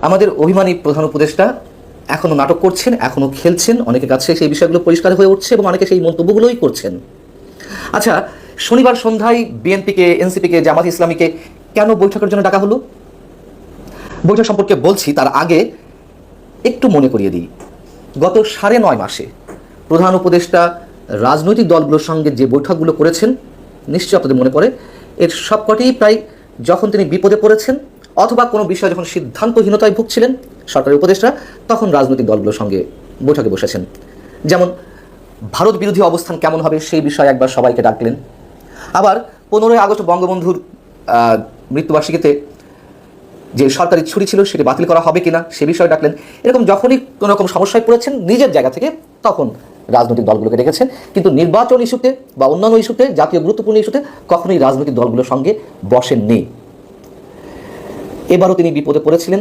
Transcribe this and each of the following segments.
আমাদের অভিমানী প্রধান উপদেষ্টা এখনও নাটক করছেন, এখনও খেলছেন, অনেকের কাছে সেই বিষয়গুলো পরিষ্কার হয়ে উঠছে এবং অনেকে সেই মন্তব্যগুলোই করছেন। আচ্ছা, শনিবার সন্ধ্যায় বিএনপিকে, এনসিপিকে, জামাত ইসলামীকে কেন বৈঠকের জন্য ডাকা হলো? বৈঠক সম্পর্কে বলছি, তার আগে একটু মনে করিয়ে দিই। গত 9.5 মাসে প্রধান উপদেষ্টা রাজনৈতিক দলগুলোর সঙ্গে যে বৈঠকগুলো করেছেন, নিশ্চয়ই আপনাদের মনে পড়ে, এর সবকটি প্রায় যখন তিনি বিপদে পড়েছেন অথবা কোনো বিষয়ে যখন সিদ্ধান্তহীনতায় ভুগছিলেন সরকারি উপদেষ্টা, তখন রাজনৈতিক দলগুলোর সঙ্গে বৈঠকে বসেছেন। যেমন ভারত বিরোধী অবস্থান কেমন হবে সেই বিষয়ে একবার সবাইকে ডাকলেন। আবার 15ই আগস্ট বঙ্গবন্ধুর মৃত্যুবার্ষিকীতে যে সরকারি ছুটি ছিল সেটি বাতিল করা হবে কিনা সে বিষয়ে ডাকলেন। এরকম যখনই কোনো রকম সমস্যায় পড়েছেন নিজের জায়গা থেকে তখন রাজনৈতিক দলগুলোকে ডেকেছেন, কিন্তু নির্বাচন ইস্যুতে বা অন্যান্য ইস্যুতে, জাতীয় গুরুত্বপূর্ণ ইস্যুতে কখনোই রাজনৈতিক দলগুলোর সঙ্গে বসেননি। এবারও তিনি বিপদে পড়েছিলেন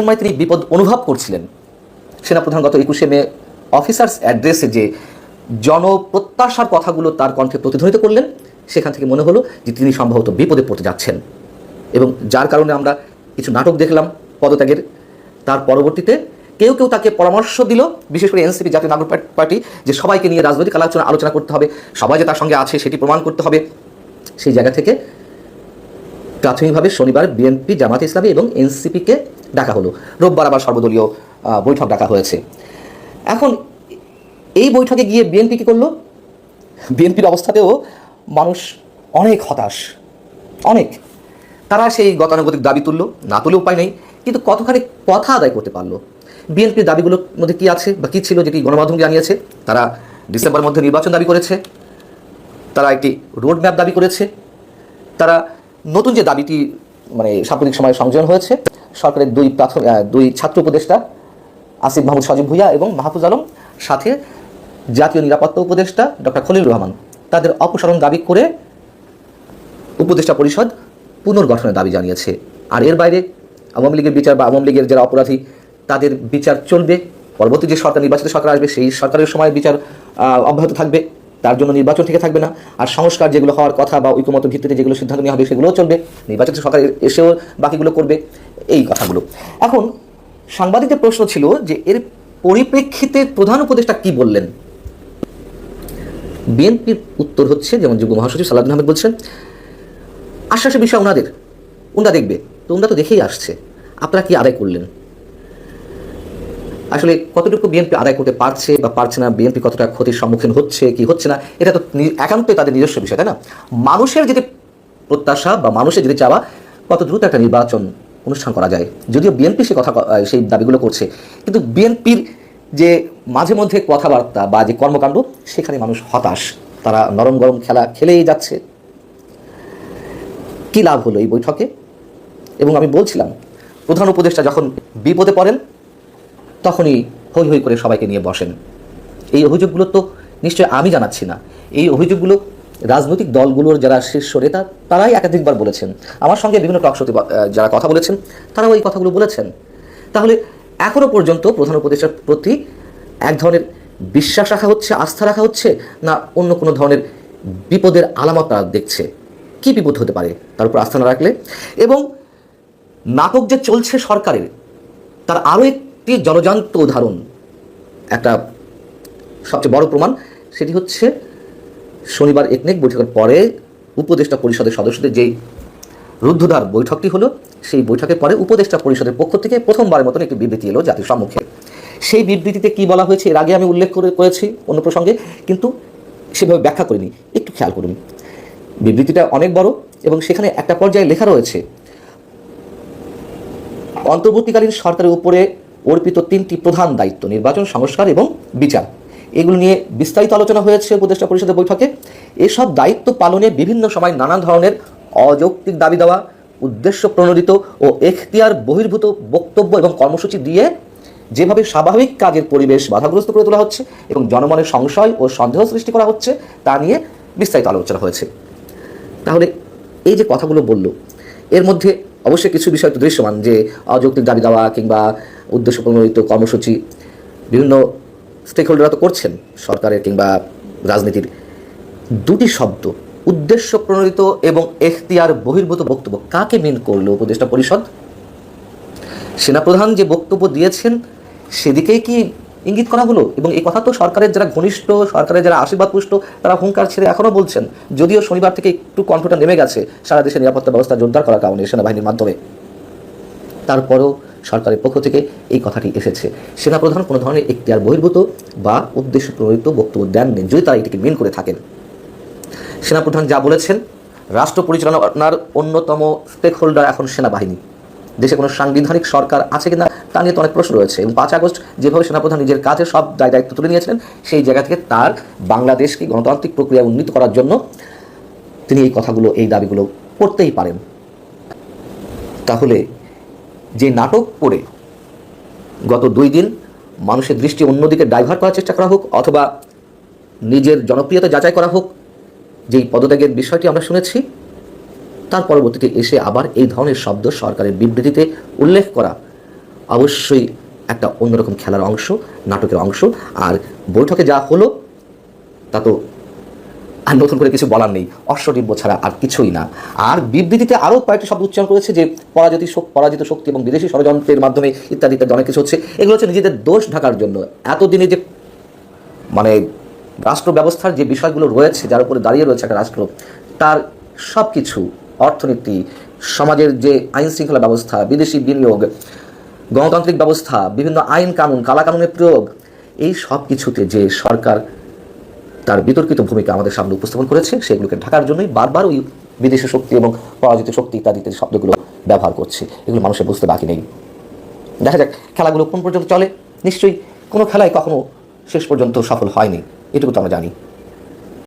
মানে তিনি বিপদ অনুভব করছিলেন। সেনাপ্রধান গত 21শে মে অফিসার্স অ্যাড্রেসে যে জনপ্রত্যাশার কথাগুলো তার কণ্ঠে প্রতিধ্বনিত করলেন, সেখান থেকে মনে হলো যে তিনি সম্ভবত বিপদে পড়তে যাচ্ছেন, এবং যার কারণে আমরা কিছু নাটক দেখলাম পদত্যাগের। তার পরবর্তীতে কেউ কেউ তাকে পরামর্শ দিল, বিশেষ করে এনসিপি, জাতীয় নাগরিক পার্টি, যে সবাইকে নিয়ে রাজনৈতিক আলোচনা করতে হবে, সবাই যে তার সঙ্গে আছে সেটি প্রমাণ করতে হবে। সেই জায়গা থেকে প্রাথমিকভাবে শনিবার বিএনপি, জামাত ইসলামী এবং এনসিপিকে ডাকা হলো। রোববার আবার সর্বদলীয় বৈঠক ডাকা হয়েছে। এখন এই বৈঠকে গিয়ে বিএনপি কী করলো? বিএনপির অবস্থাতেও মানুষ অনেক হতাশ, অনেক। তারা সেই গতানুগতিক দাবি তুললো, না তুলে উপায় নেই, কিন্তু কতখানি কথা আদায় করতে পারলো? বিএনপির দাবিগুলোর মধ্যে কী আছে বা কী ছিল যেটি গণমাধ্যম জানিয়েছে? তারা ডিসেম্বরের মধ্যে নির্বাচন দাবি করেছে, তারা একটি রোড ম্যাপ দাবি করেছে, তারা নতুন যে দাবিটি সাম্প্রতিক সময়ে সংযোজন হয়েছে, সরকারের দুই ছাত্র উপদেষ্টা আসিফ মাহমুদ সজীব ভুইয়া এবং মাহফুজ আলম, সাথে জাতীয় নিরাপত্তা উপদেষ্টা ডক্টর খলিলুর রহমান, তাদের অপসারণ দাবি করে উপদেষ্টা পরিষদ পুনর্গঠনের দাবি জানিয়েছে। আর এর বাইরে আওয়ামী লীগের বিচার বা আওয়ামী লীগের যারা অপরাধী তাদের বিচার চলবে, পরবর্তী যে সরকার, নির্বাচিত সরকার আসবে সেই সরকারের সময় বিচার অব্যাহত থাকবে, তার জন্য নির্বাচন থেকে থাকবে না। আর সংস্কার যেগুলো হওয়ার কথা বা ঐকমত ভিত্তিতে যেগুলো সিদ্ধান্ত নেওয়া হবে সেগুলোও চলবে, নির্বাচিত সরকার এসেও বাকিগুলো করবে, এই কথাগুলো। এখন সাংবাদিকদের প্রশ্ন ছিল যে এর পরিপ্রেক্ষিতে প্রধান উপদেষ্টা কি বললেন? বিএনপির উত্তর হচ্ছে, যেমন যুগ্ম মহাসচিব সালাউদ্দিন আহমেদ বলছেন, আশ্বাসের বিষয় ওনারা দেখবে, তো ওনারা তো দেখেই আসছে, আপনারা কি আদায় করলেন? আসলে কতটুকু বিএনপি আদায় করতে পারছে বা পারছে না, বিএনপি কতটা ক্ষতির সম্মুখীন হচ্ছে কি হচ্ছে না, এটা তো একান্তই তাদের নিজস্ব বিষয়, তাই না? মানুষের যদি প্রত্যাশা বা মানুষের যদি চাওয়া কত দ্রুত একটা নির্বাচন অনুষ্ঠান করা যায়, যদিও বিএনপি সেই দাবিগুলো করছে, কিন্তু বিএনপির যে মাঝে মধ্যে কথাবার্তা বা যে কর্মকাণ্ড, সেখানে মানুষ হতাশ, তারা নরম গরম খেলা খেলেই যাচ্ছে। কি লাভ হলো এই বৈঠকে? এবং আমি বলছিলাম, প্রধান উপদেষ্টা যখন বিপদে পড়েন তখনই হই হই করে সবাইকে নিয়ে বসেন। এই অভিযোগগুলো তো নিশ্চয় আমি জানাচ্ছি না, এই অভিযোগগুলো রাজনৈতিক দলগুলোর যারা শীর্ষ নেতা তারাই একাধিকবার বলেছেন। আমার সঙ্গে বিভিন্ন টক শোতে যারা কথা বলেছেন তারাও এই কথাগুলো বলেছেন। তাহলে এখনও পর্যন্ত প্রধান উপদেষ্টার প্রতি এক ধরনের বিশ্বাস রাখা হচ্ছে, আস্থা রাখা হচ্ছে, না অন্য কোনো ধরনের বিপদের আলামত তারা দেখছে? কি বিপদ হতে পারে তার উপর আস্থা না রাখলে? এবং নাটক যে চলছে সরকারের, তার আরও একটি জলজান্ত উদাহরণ, একটা সবচেয়ে বড় প্রমাণ, সেটি হচ্ছে শনিবার একনেক বৈঠকের পরে উপদেষ্টা পরিষদের সদস্যদের যেই রুদ্ধদ্বার বৈঠকটি হলো, সেই বৈঠকের পরে উপদেষ্টা পরিষদের পক্ষ থেকে প্রথমবারের মতন একটি বিবৃতি এলো জাতির সম্মুখে। সেই বিবৃতিতে কি বলা হয়েছে এর আগে আমি উল্লেখ করেছি অন্য প্রসঙ্গে, কিন্তু সেভাবে ব্যাখ্যা করিনি, একটু খেয়াল করুন। বিবৃতিটা অনেক বড় এবং সেখানে একটা পর্যায়ে লেখা রয়েছে, অন্তর্বর্তীকালীন সরকারের উপরে অর্পিত 3টি প্রধান দায়িত্ব, নির্বাচন, সংস্কার এবং বিচার, এগুলো নিয়ে বিস্তারিত আলোচনা হয়েছে উপদেষ্টা পরিষদের বৈঠকে। এসব দায়িত্ব পালনে বিভিন্ন সময় নানান ধরনের অযৌক্তিক দাবি দেওয়া, উদ্দেশ্য প্রণোদিত ও এখতিয়ার বহির্ভূত বক্তব্য এবং কর্মসূচি দিয়ে যেভাবে স্বাভাবিক কাজের পরিবেশ বাধাগ্রস্ত করে তোলা হচ্ছে এবং জনমনের সংশয় ও সন্দেহ সৃষ্টি করা হচ্ছে, তা নিয়ে বিস্তারিত আলোচনা হয়েছে। তাহলে এই যে কথাগুলো বলল, এর মধ্যে অবশ্যই কিছু বিষয় তো দৃশ্যমান, যে অযৌক্তিক দাবি দেওয়া কিংবা উদ্দেশ্য প্রণোদিত কর্মসূচি বিভিন্ন স্টেক হোল্ডাররা তো করছেন সরকারের কিংবা রাজনীতির। দুটি শব্দ, উদ্দেশ্য প্রণোদিত এবং এখতিয়ার বহির্ভূত বক্তব্য, কাকে মিন করলো উপদেষ্টা পরিষদ? সেনাপ্রধান যে বক্তব্য দিয়েছেন সেদিকেই কি ইঙ্গিত করা হলো? এবং এই কথা তো সরকারের যারা ঘনিষ্ঠ, সরকারের যারা আশীর্বাদ পুষ্ট, তারা হুঙ্কার ছেড়ে এখনও বলছেন, যদিও শনিবার থেকে একটু কণ্ঠটা নেমে গেছে সারা দেশে নিরাপত্তা ব্যবস্থা জোরদার করার কারণে সেনাবাহিনীর মাধ্যমে। তারপরেও সরকারের পক্ষ থেকে এই কথাটি এসেছে। সেনাপ্রধান কোনো ধরনের এখতিয়ার বহির্ভূত বা উদ্দেশ্য প্রণোদিত বক্তব্য দেননি, যদি তারা এটিকে মিন করে থাকেন। সেনাপ্রধান যা বলেছেন, রাষ্ট্র পরিচালনার অন্যতম স্টেক হোল্ডার এখন সেনাবাহিনী। দেশে কোনো সাংবিধানিক সরকার আছে কিনা তা নিয়ে তো অনেক প্রশ্ন রয়েছে, এবং 5 আগস্ট যেভাবে সেনাপ্রধান নিজের কাজে সব দায়িত্ব তুলে নিয়েছিলেন, সেই জায়গা থেকে তার বাংলাদেশকে গণতান্ত্রিক প্রক্রিয়ায় উন্নীত করার জন্য তিনি এই কথাগুলো, এই দাবিগুলো করতেই পারেন। তাহলে যে নাটক করে গত 2 দিন মানুষের দৃষ্টি অন্যদিকে ডাইভার্ট করার চেষ্টা করা হোক, অথবা নিজের জনপ্রিয়তা যাচাই করা হোক, যেই পদত্যাগের বিষয়টি আমরা শুনেছি, তার পরবর্তীতে এসে আবার এই ধরনের শব্দ সরকারের বিবৃতিতে উল্লেখ করা অবশ্যই একটা অন্যরকম খেলার অংশ, নাটকের অংশ। আর বৈঠকে যা হলো তা তো আর নতুন করে কিছু বলার নেই, অশ্বডিম্ব ছাড়া আর কিছুই না। আর বিবৃতিতে আরও কয়েকটি শব্দ উচ্চারণ করেছে, যে পরাজিত শক্তি এবং বিদেশি ষড়যন্ত্রের মাধ্যমে ইত্যাদি ইত্যাদি অনেক কিছু হচ্ছে। এগুলো হচ্ছে নিজেদের দোষ ঢাকার জন্য। এতদিনে যে মানে রাষ্ট্র ব্যবস্থার যে বিষয়গুলো রয়েছে, যার উপরে দাঁড়িয়ে রয়েছে একটা রাষ্ট্র, তার সব কিছু, অর্থনীতি, সমাজের যে আইন শৃঙ্খলা ব্যবস্থা, বিদেশি বিনিয়োগ, গণতান্ত্রিক ব্যবস্থা, বিভিন্ন আইন কানুন, কালাকানুনের প্রয়োগ, এই সব কিছুতে যে সরকার তার বিতর্কিত ভূমিকা আমাদের সামনে উপস্থাপন করেছে, সেগুলোকে ঢাকার জন্যই বারবার ওই বিদেশি শক্তি এবং পরাজিত শক্তি ইত্যাদি ইত্যাদি শব্দগুলো ব্যবহার করছে। এগুলো মানুষের বুঝতে বাকি নেই। দেখা যাক খেলাগুলো কোন পর্যন্ত চলে। নিশ্চয়ই কোনো খেলায় কখনো শেষ পর্যন্ত সফল হয়নি, এটুকু তো আমরা জানি।